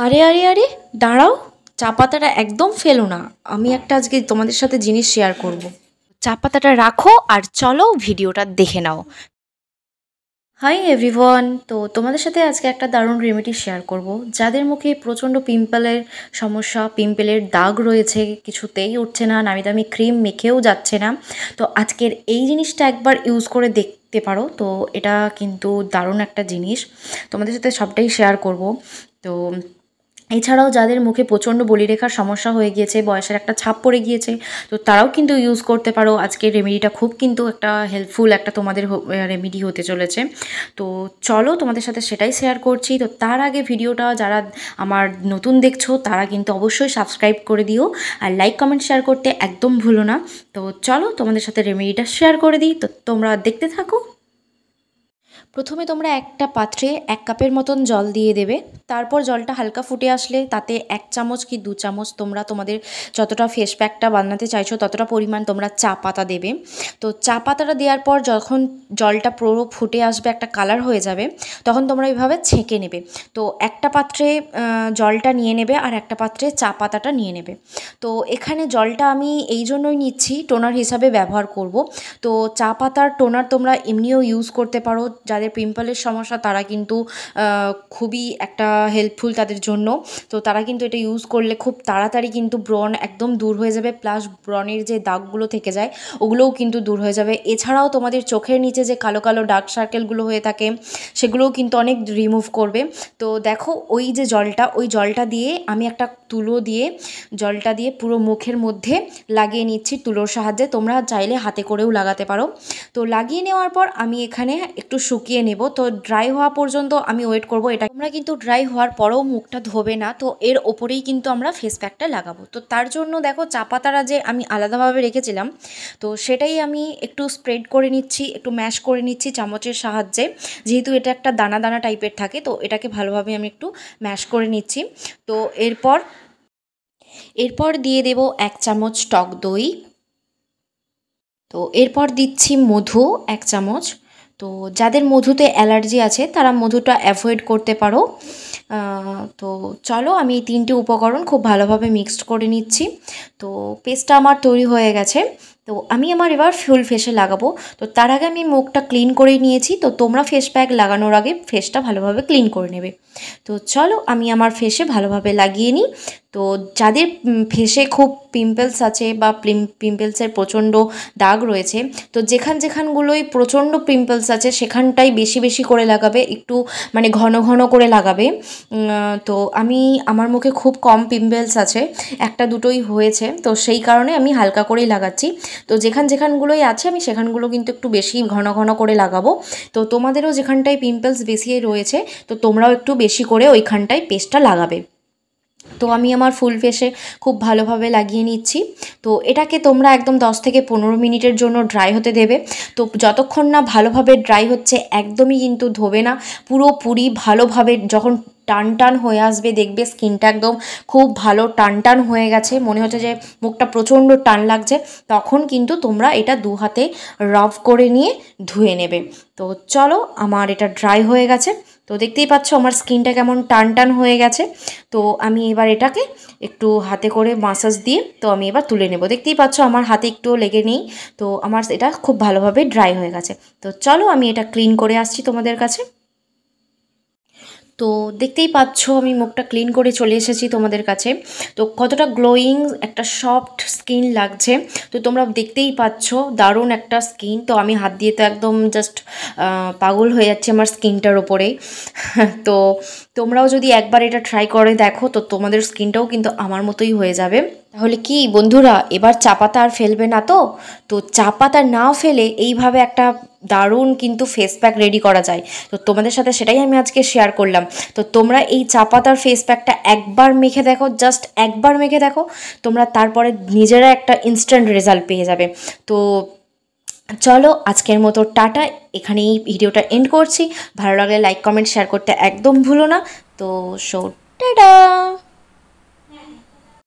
আরে আরে আরে, দাঁড়াও। চা পাতাটা একদম ফেলো না। আমি একটা আজকে তোমাদের সাথে জিনিস শেয়ার করব। চা পাতাটা রাখো আর চলো ভিডিওটা দেখে নাও। হাই এভরিওয়ান, তো তোমাদের সাথে আজকে একটা দারুণ রেমেডি শেয়ার করব। যাদের মুখে প্রচণ্ড পিম্পলের সমস্যা, পিম্পলের দাগ রয়েছে, কিছুতেই উঠছে না, নামি দামি ক্রিম মেখেও যাচ্ছে না, তো আজকের এই জিনিসটা একবার ইউজ করে দেখতে পারো। তো এটা কিন্তু দারুণ একটা জিনিস, তোমাদের সাথে সবটাই শেয়ার করব। তো এছাড়াও যাদের মুখে প্রচণ্ড বলিরেখার সমস্যা হয়ে গিয়েছে, বয়সের একটা ছাপ পড়ে গিয়েছে, তো তারাও কিন্তু ইউজ করতে পারো। আজকের রেমেডিটা খুব কিন্তু একটা হেল্পফুল একটা তোমাদের রেমেডি হতে চলেছে। তো চলো তোমাদের সাথে সেটাই শেয়ার করছি। তো তার আগে ভিডিওটা যারা আমার নতুন দেখছো তারা কিন্তু অবশ্যই সাবস্ক্রাইব করে দিও, আর লাইক কমেন্ট শেয়ার করতে একদম ভুলো না। তো চলো তোমাদের সাথে রেমেডিটা শেয়ার করে দিই, তো তোমরা দেখতে থাকো। প্রথমে তোমরা একটা পাত্রে 1 কাপের মতন জল দিয়ে দেবে। তারপর জলটা হালকা ফুটে আসলে তাতে 1 চামচ কি 2 চামচ তোমরা তোমাদের যতটা ফেস প্যাকটা বানাতে চাইছো ততটা পরিমাণ তোমরা চা পাতা দেবে। তো চা পাতাটা দেওয়ার পর যখন জলটা পুরো ফুটে আসবে, একটা কালার হয়ে যাবে, তখন তোমরা এইভাবে ছেঁকে নেবে। তো একটা পাত্রে জলটা নিয়ে নেবে আর একটা পাত্রে চা পাতাটা নিয়ে নেবে। তো এখানে জলটা আমি এই জন্যই নিচ্ছি, টোনার হিসাবে ব্যবহার করব। তো চা পাতার টোনার তোমরা এমনিও ইউজ করতে পারো। যাদের পিম্পলের সমস্যা তারা কিন্তু খুবই একটা হেল্পফুল তাদের জন্য। তো তারা কিন্তু এটা ইউজ করলে খুব তাড়াতাড়ি কিন্তু ব্রণ একদম দূর হয়ে যাবে, প্লাস ব্রণের যে দাগগুলো থেকে যায় ওগুলোও কিন্তু দূর হয়ে যাবে। এছাড়াও তোমাদের চোখের নিচে যে কালো কালো ডার্ক সার্কেলগুলো হয়ে থাকে সেগুলোও কিন্তু অনেক রিমুভ করবে। তো দেখো ওই যে জলটা, ওই জলটা দিয়ে আমি একটা তুলো দিয়ে জলটা দিয়ে পুরো মুখের মধ্যে লাগিয়ে নিচ্ছি তুলোর সাহায্যে। তোমরা চাইলে হাতে করেও লাগাতে পারো। তো লাগিয়ে নেওয়ার পর আমি এখানে একটু শুকিয়ে নেব। তো ড্রাই হওয়া পর্যন্ত আমি ওয়েট করব। এটা তোমরা কিন্তু ড্রাই হওয়ার পরেও মুখটা ধোবে না, তো এর ওপরেই কিন্তু আমরা ফেস প্যাকটা লাগাবো। তো তার জন্য দেখো চা পাতাটা যে আমি আলাদাভাবে রেখেছিলাম, তো সেটাই আমি একটু স্প্রেড করে নিচ্ছি, একটু ম্যাশ করে নিচ্ছি চামচের সাহায্যে। যেহেতু এটা একটা দানা দানা টাইপের থাকে, তো এটাকে ভালোভাবে আমি একটু ম্যাশ করে নিচ্ছি। তো এরপর দিয়ে দেব 1 চামচ টক দই। তো এরপর দিচ্ছি মধু 1 চামচ। তো যাদের মধুতে অ্যালার্জি আছে তারা মধুটা অ্যাভয়েড করতে পারো। তো চলো আমি এই 3টে উপকরণ খুব ভালোভাবে মিক্সড করে নিচ্ছি। তো পেস্টটা আমার তৈরি হয়ে গেছে। তো আমি আমার এবার ফুল ফেসে লাগাবো। তো তার আগে আমি মুখটা ক্লিন করেই নিয়েছি। তো তোমরা ফেস প্যাক লাগানোর আগে ফেসটা ভালোভাবে ক্লিন করে নেবে। তো চলো আমি আমার ফেসে ভালোভাবে লাগিয়ে নিই। তো যাদের ফেসে খুব পিম্পলস আছে বা পিম্পলসের প্রচণ্ড দাগ রয়েছে, তো যেখানগুলোই প্রচণ্ড পিম্পলস আছে সেখানটাই বেশি বেশি করে লাগাবে, একটু মানে ঘন ঘন করে লাগাবে। তো আমার মুখে খুব কম পিম্পলস আছে, একটা দুটোই হয়েছে, তো সেই কারণে আমি হালকা করেই লাগাচ্ছি। তো যেখানগুলোই আছে আমি সেখানগুলো কিন্তু একটু বেশি ঘন ঘন করে লাগাবো। তো তোমাদেরও যেখানটায় পিম্পলস বেশি রয়েছে তো তোমরাও একটু বেশি করে ওইখানটায় পেস্টটা লাগাবে। তো আমি আমার ফুল ফেসে খুব ভালোভাবে লাগিয়ে নিচ্ছি। তো এটাকে তোমরা একদম 10 থেকে 15 মিনিটের জন্য ড্রাই হতে দেবে। তো যতক্ষণ না ভালোভাবে ড্রাই হচ্ছে একদমই কিন্তু ধোবে না, পুরোপুরি ভালোভাবে যখন টান টান হয়ে আসবে, দেখবে স্কিনটা একদম খুব ভালো টান টান হয়ে গেছে, মনে হচ্ছে যে মুখটা প্রচণ্ড টান লাগছে, তখন কিন্তু তোমরা এটা 2 হাতে রাব করে নিয়ে ধুয়ে নেবে। তো চলো আমার এটা ড্রাই হয়ে গেছে। তো দেখতেই পাচ্ছ আমার স্কিনটা কেমন টান টান হয়ে গেছে। তো আমি এবার এটাকে একটু হাতে করে মাসাজ দিয়ে তো আমি এবার তুলে নেব। দেখতেই পাচ্ছ আমার হাতে একটুও লেগে নেই। তো আমার এটা খুব ভালোভাবে ড্রাই হয়ে গেছে। তো চলো আমি এটা ক্লিন করে আসছি তোমাদের কাছে। তো দেখতেই পাচ্ছ আমি মুখটা ক্লিন করে চলে এসেছি তোমাদের কাছে। তো কতটা গ্লোয়িং একটা সফট স্কিন লাগছে, তো তোমরা দেখতেই পাচ্ছ দারুণ একটা স্কিন। তো আমি হাত দিয়ে তো একদম জাস্ট পাগল হয়ে যাচ্ছে আমার স্কিনটার ওপরে। তো তোমরাও যদি একবার এটা ট্রাই করে দেখো তো তোমাদের স্কিনটাও কিন্তু আমার মতোই হয়ে যাবে। তাহলে কি বন্ধুরা, এবার চা পাতা আর ফেলবে না তো? তো চা পাতা না ফেলে এইভাবে একটা দারুণ কিন্তু ফেস প্যাক রেডি করা যায়। তো তোমাদের সাথে সেটাই আমি আজকে শেয়ার করলাম। তো তোমরা এই চা পাতার ফেস প্যাকটা একবার মেখে দেখো, জাস্ট একবার মেখে দেখো, তোমরা তারপরে নিজেরা একটা ইনস্ট্যান্ট রেজাল্ট পেয়ে যাবে। তো চলো আজকের মতো টাটা, এখানেই ভিডিওটা এন্ড করছি। ভালো লাগলে লাইক কমেন্ট শেয়ার করতে একদম ভুলো না। তো টাটা।